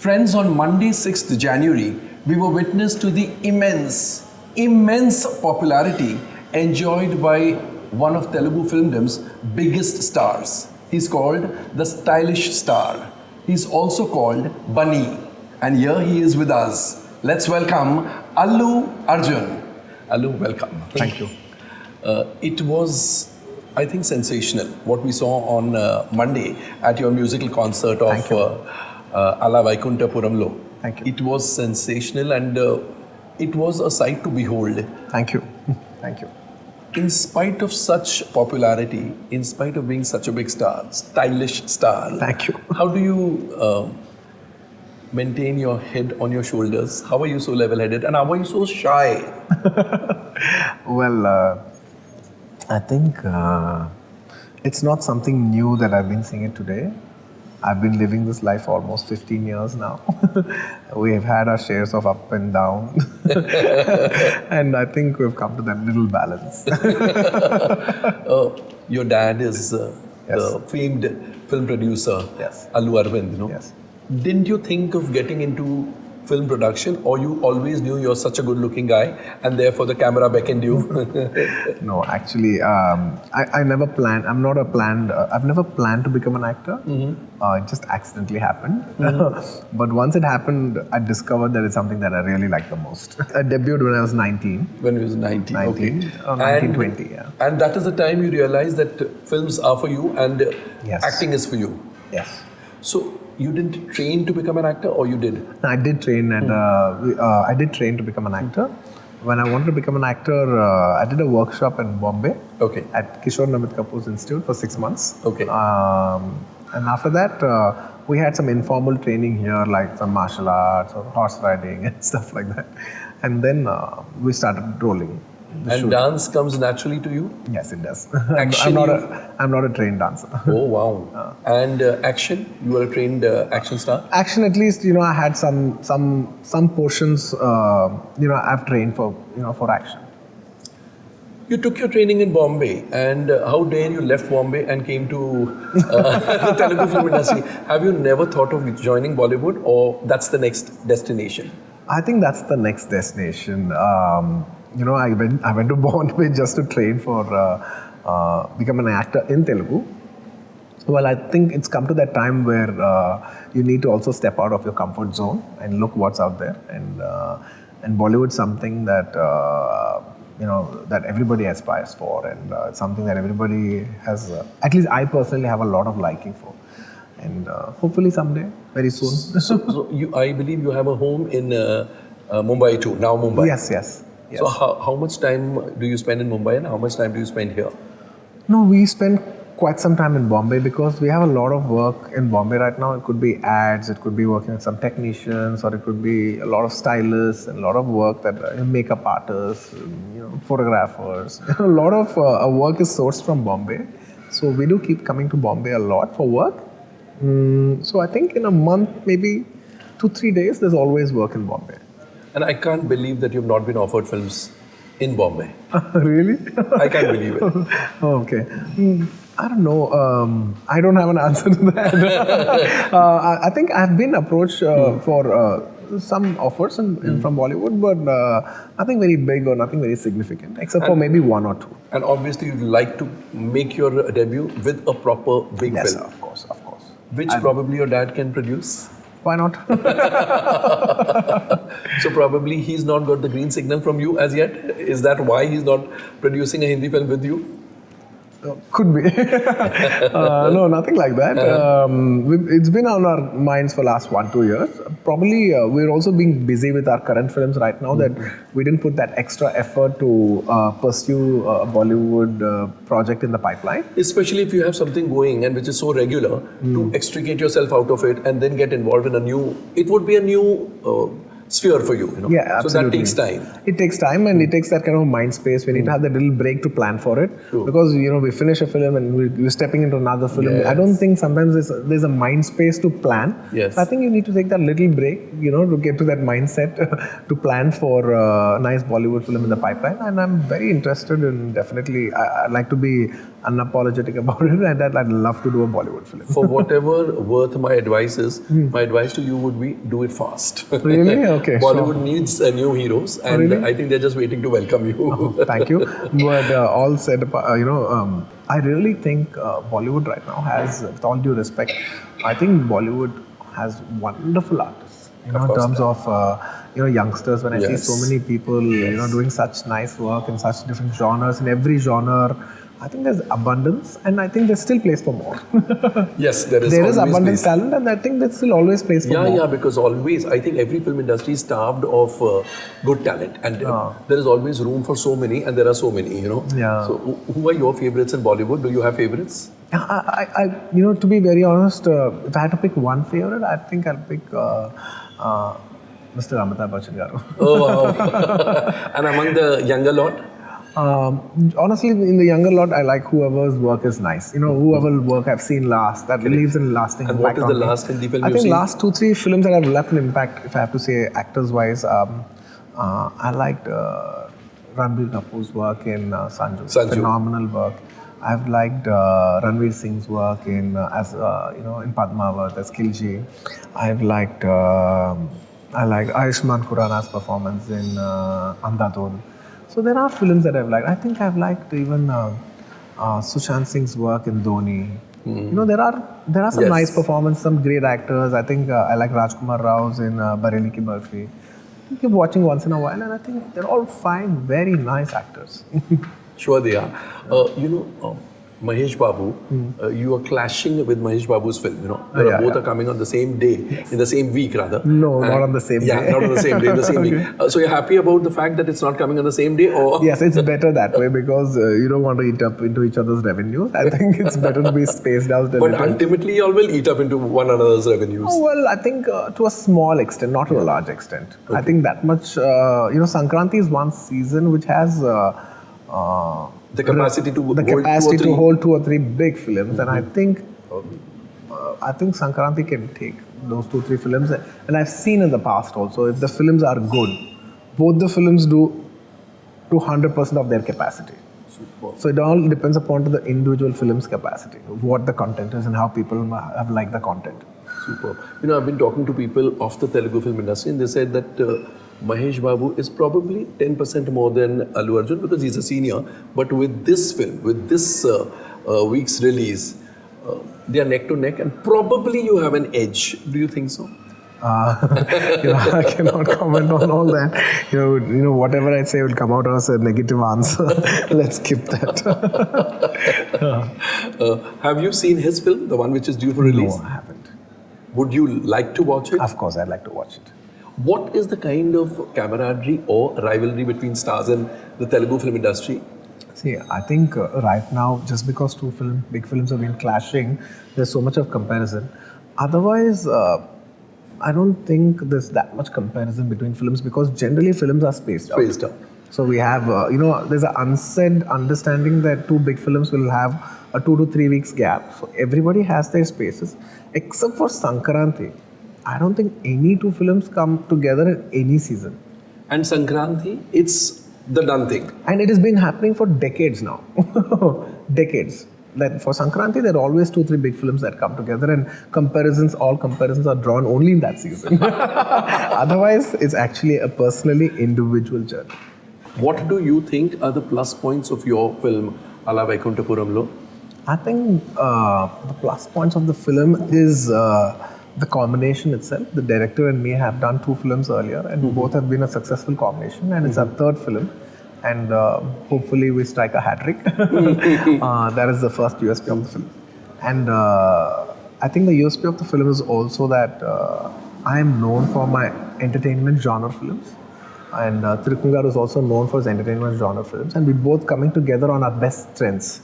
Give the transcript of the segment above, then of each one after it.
Friends, on Monday, 6th January, we were witness to the immense popularity enjoyed by one of Telugu filmdom's biggest stars. He's called the stylish star. He's also called Bunny. And here he is with us. Let's welcome Allu Arjun. Allu, welcome. Thank you. It was, I think, sensational what we saw on Monday at your musical concert of Ala Vaikunthapurramlo. Thank you. It was sensational and it was a sight to behold. Thank you. Thank you. In spite of such popularity, in spite of being such a big star, stylish star. Thank you. How do you maintain your head on your shoulders? How are you so level-headed and how are you so shy? Well, I think it's not something new that I've been seeing it today. I've been living this life for almost 15 years now. We have had our shares of up and down. And I think we've come to that little balance. Your dad is the famed film producer, Allu Arjun, you know. Yes. Didn't you think of getting into film production, or you always knew you're such a good-looking guy and therefore the camera beckoned you? No, actually, I never planned. I've never planned to become an actor. It just accidentally happened. But once it happened, I discovered that it's something that I really like the most. I debuted when I was 19. When you was 19, okay. 1920, yeah. And that is the time you realized that films are for you and acting is for you. Yes. So, you didn't train to become an actor, or you did? I did train, and I did train to become an actor. When I wanted to become an actor, I did a workshop in Bombay at Kishore Namit Kapoor's Institute for 6 months. And after that, we had some informal training here, like some martial arts or horse riding and stuff like that. And then we started rolling. And dance comes naturally to you? Yes, it does. Action, I'm not a trained dancer. Oh, wow. And action? You were a trained action star? Action, at least, I had some portions, I've trained for action. You took your training in Bombay, and how dare you left Bombay and came to the Telugu film industry? Have you never thought of joining Bollywood, or that's the next destination? I think that's the next destination. I went to Bombay just to train for become an actor in Telugu. Well, I think it's come to that time where you need to also step out of your comfort zone and look what's out there. And Bollywood's something that that everybody aspires for, and it's something that everybody has. At least I personally have a lot of liking for, and hopefully someday, very soon. So I believe you have a home in Mumbai too. Now Mumbai. Yes. So how much time do you spend in Mumbai and how much time do you spend here? No, we spend quite some time in Bombay because we have a lot of work in Bombay right now. It could be ads, it could be working with some technicians, or it could be a lot of stylists and a lot of work that makeup artists, photographers. A lot of work is sourced from Bombay. So we do keep coming to Bombay a lot for work. So I think in a month, maybe 2-3 days, there's always work in Bombay. And I can't believe that you've not been offered films in Bombay. Really? I can't believe it. Okay. I don't know. I don't have an answer to that. I think I've been approached for some offers from Bollywood, but nothing very big or nothing very significant, except for maybe 1 or 2. And obviously you'd like to make your debut with a proper big film. Yes, of course. Which probably your dad can produce. Why not? So probably he's not got the green signal from you as yet. Is that why he's not producing a Hindi film with you? Could be. No, nothing like that. It's been on our minds for last 1-2 years. Probably we're also being busy with our current films right now that we didn't put that extra effort to pursue a Bollywood project in the pipeline. Especially if you have something going and which is so regular, to extricate yourself out of it and then get involved in it would be a new sphere for you, Yeah, absolutely. So that takes time. It takes time, and it takes that kind of mind space. We need to have that little break to plan for it. True. Because we finish a film and we're stepping into another film. Yes. I don't think sometimes there's a mind space to plan. Yes. So I think you need to take that little break, to get to that mindset to plan for a nice Bollywood film in the pipeline. And I'm very interested in, definitely, I'd like to be unapologetic about it, and that I'd love to do a Bollywood film. For whatever worth my advice is, my advice to you would be do it fast. Really? Okay. Bollywood needs new heroes, and really? I think they're just waiting to welcome you. Thank you. But all said, I really think Bollywood right now has, with all due respect, I think Bollywood has wonderful artists. In terms of youngsters, when I see so many people doing such nice work in such different genres, in every genre, I think there's abundance, and I think there's still place for more. Yes, there is. There is abundant place. talent, and I think there's still always place for more. Yeah, because always I think every film industry is starved of good talent, and there is always room for so many, and there are so many. Yeah. So, who are your favorites in Bollywood? Do you have favorites? I to be very honest, if I had to pick one favorite, I think I'll pick Mr. Amitabh Bachchan garu. Oh, wow. And among the younger lot? Honestly, in the younger lot, I like whoever's work is nice. Whoever work I've seen last, that leaves a lasting and impact. And what is the last Hindi film I you've think seen? last 2-3 films that have left an impact, if I have to say actors-wise, I liked Ranbir Kapoor's work in Sanju. Phenomenal work. I've liked Ranveer Singh's work in in Padmavat as Khilji. I liked Ayushmann Khurrana's performance in Andhadhun. So there are films that I've liked. I think I've liked even Sushant Singh's work in Dhoni. There are some nice performances, some great actors. I think I like Rajkumar Rao's in Bareli Ki Barfi. I keep watching once in a while, and I think they're all fine, very nice actors. Sure they are. Mahesh Babu, you are clashing with Mahesh Babu's film, both are coming on the same day, in the same week rather. No, not on the same day. Yeah, not on the same day, in the same week. So you're happy about the fact that it's not coming on the same day? Or? Yes, it's better that way because you don't want to eat up into each other's revenue. I think it's better to be spaced out a But little. ultimately you all will eat up into one another's revenues. Oh, well, I think to a small extent, not to a large extent. Okay. I think that much, Sankranti is one season which has... the capacity to hold 2 or 3 big films, and I think Sankranti can take those 2-3 films, and I've seen in the past also, if the films are good, both the films do 200% of their capacity. Super. So it all depends upon the individual film's capacity, what the content is and how people have liked the content. Super. I've been talking to people of the Telugu film industry, and they said that Mahesh Babu is probably 10% more than Allu Arjun because he's a senior. But with this film, with this week's release, they are neck to neck, and probably you have an edge. Do you think so? I cannot comment on all that. Whatever I say will come out as a negative answer. Let's skip that. Have you seen his film, the one which is due for release? No, I haven't. Would you like to watch it? Of course, I'd like to watch it. What is the kind of camaraderie or rivalry between stars and the Telugu film industry? See, I think right now, just because 2 big films have been clashing, there's so much of comparison. Otherwise, I don't think there's that much comparison between films because generally films are spaced out. So we have, there's an unsaid understanding that 2 big films will have a 2 to 3 weeks gap. So everybody has their spaces, except for Sankranti. I don't think any 2 films come together in any season. And Sankranti, it's the done thing. And it has been happening for decades now. Decades. Like for Sankranti, there are always 2-3 big films that come together, and all comparisons are drawn only in that season. Otherwise, it's actually a personally individual journey. What do you think are the plus points of your film, Ala Vaikunthapurramlo? I think the plus points of the film is the combination itself. The director and me have done 2 films earlier, and both have been a successful combination, and it's our 3rd film. And hopefully we strike a hat-trick. That is the first USP of the film. And I think the USP of the film is also that I am known for my entertainment genre films. And Thirukungar is also known for his entertainment genre films. And we both coming together on our best strengths.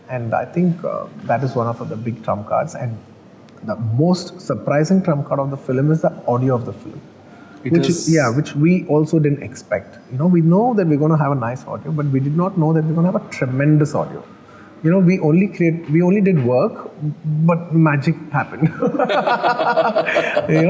And I think that is one of the big trump cards. And the most surprising trump card of the film is the audio of the film. Which we also didn't expect. We know that we're going to have a nice audio, but we did not know that we're going to have a tremendous audio. we only did work, but magic happened.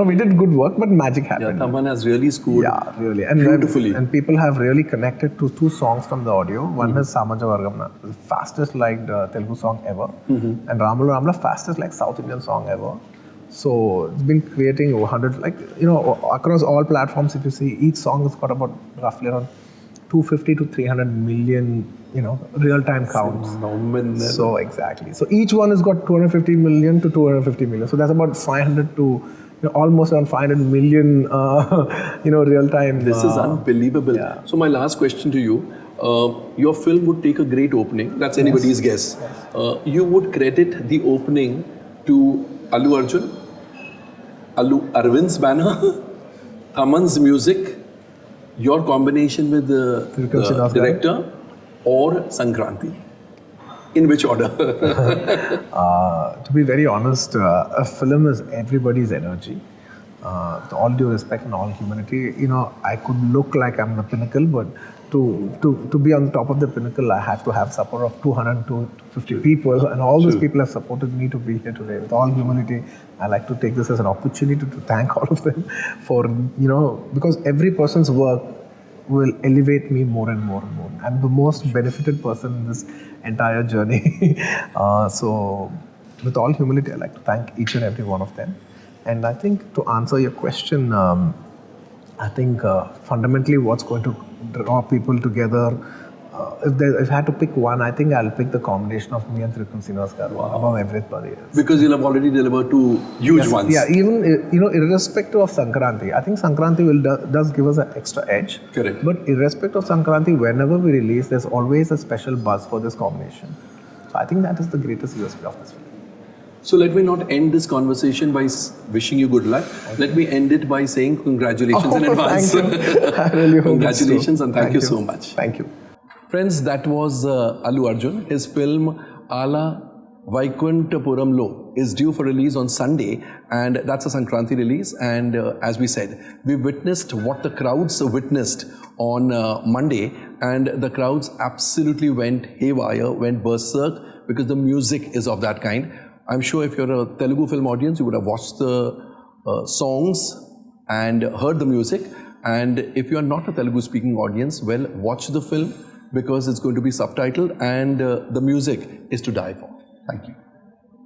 We did good work, but magic happened. Yeah, Taman has really scored Really. beautifully. And people have really connected to 2 songs from the audio. One is Samaja Vargamna, the fastest liked Telugu song ever. And Ramlu Ramla, fastest like South Indian song ever. So it's been creating 100, across all platforms. If you see, each song has got about roughly around 250 to 300 million, real-time counts. Phenomenal. So exactly. So each one has got 250 million to 250 million. So that's about 500 to almost around 500 million, real-time. This is unbelievable. Yeah. So my last question to you. Your film would take a great opening. That's anybody's guess. You would credit the opening to Allu Arjun, Allu Arjun's banner, Taman's music, your combination with the director, or Sankranti? In which order? To be very honest, a film is everybody's energy. With all due respect and all humility, I could look like I'm the pinnacle, but to be on the top of the pinnacle, I have to have support of 200 to 250 people, and all those people have supported me to be here today. With all humility, I like to take this as an opportunity to thank all of them for, because every person's work will elevate me more and more and more. I'm the most benefited person in this entire journey. So with all humility, I like to thank each and every one of them. And I think to answer your question, I think fundamentally what's going to draw people together, if I had to pick one, I think I'll pick the combination of me and Trikun Srinivas garu above everybody else. Because you'll have already delivered 2 huge ones. Yeah, even irrespective of Sankranti, I think Sankranti does give us an extra edge. Correct. But irrespective of Sankranti, whenever we release, there's always a special buzz for this combination. So I think that is the greatest USP of this film. So let me not end this conversation by wishing you good luck. Let me end it by saying congratulations in advance. Thank you. I really hope Congratulations so. and thank you so much. Thank you. Friends, that was Allu Arjun. His film Ala Vaikunthapurramlo is due for release on Sunday, and that's a Sankranti release. And as we said, we witnessed what the crowds witnessed on Monday, and the crowds absolutely went haywire, went berserk, because the music is of that kind. I'm sure if you're a Telugu film audience, you would have watched the songs and heard the music. And if you're not a Telugu speaking audience, well, watch the film, because it's going to be subtitled, and the music is to die for. Thank you.